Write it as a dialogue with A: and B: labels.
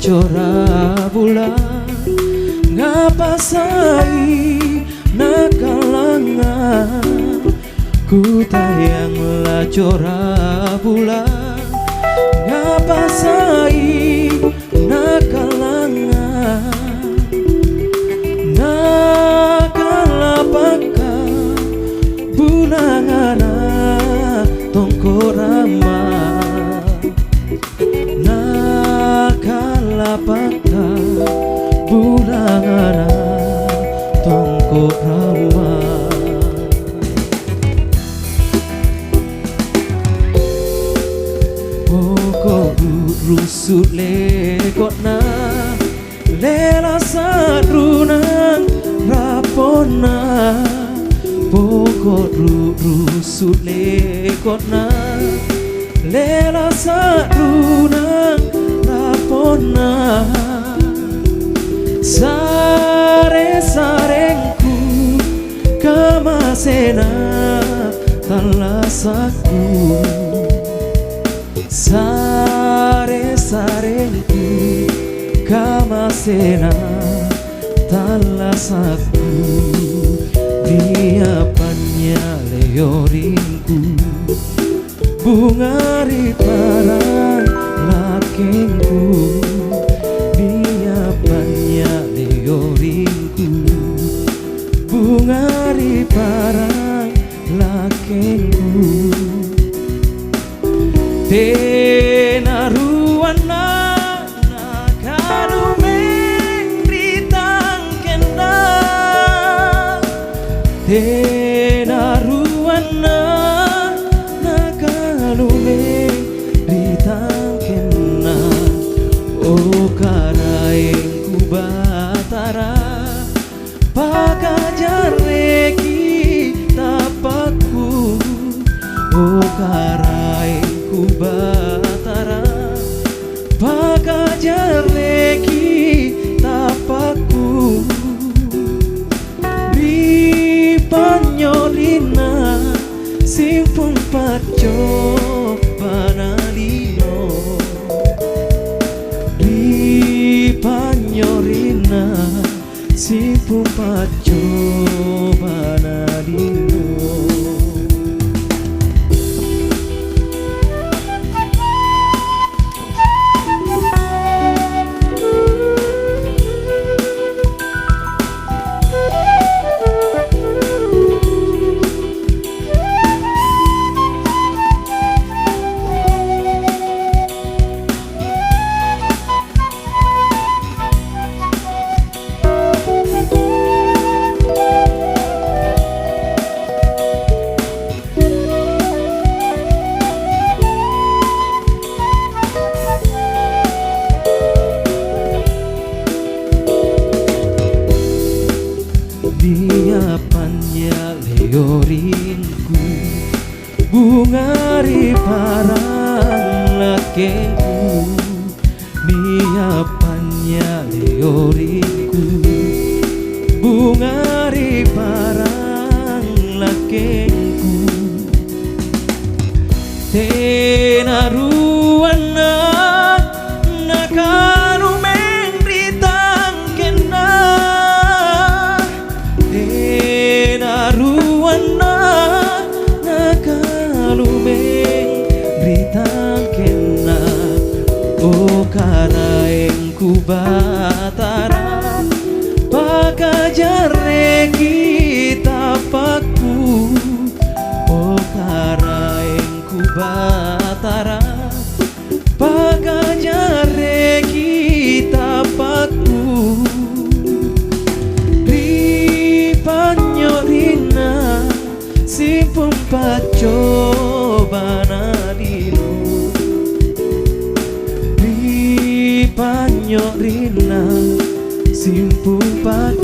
A: Cora bulan ngapa sai nakalangan ku tayang la cora bulan ngapa sai nakalangan nakalapaka bulangana tongkorama nakalapaka bulangana tongkorama pokok rusut lekotna lela sadrunang rapona pokok rusut lekotna lela sadrunang rapona sare-sarengku kamasena talasaku sare-sarengku kamasena talasaku diapannya leorinku bunga riparan lakengku diapannya leorinku bunga riparan lakengku tenaruana nakarumeng ritangkenda tenaruana nakarumeng ritangkenda oh karaeng ku batara pakajareki tapakku oh karaeng ku batara pakajareki tapakku ripanyolina simpung paco panalino ripanyorina simpung paco panalino diapannya leorinku bunga riparang lakengku diapannya leorinku bunga riparang lakengku tenaruana nakarumeng ritangkenda tenaruana nakalumeng ritangkenda oh karaeng ku batara pakajareki tapakku oh karaeng ku batara pakajareki tapakku ripanyorina simpung paco banadino ripanyorina simpung paco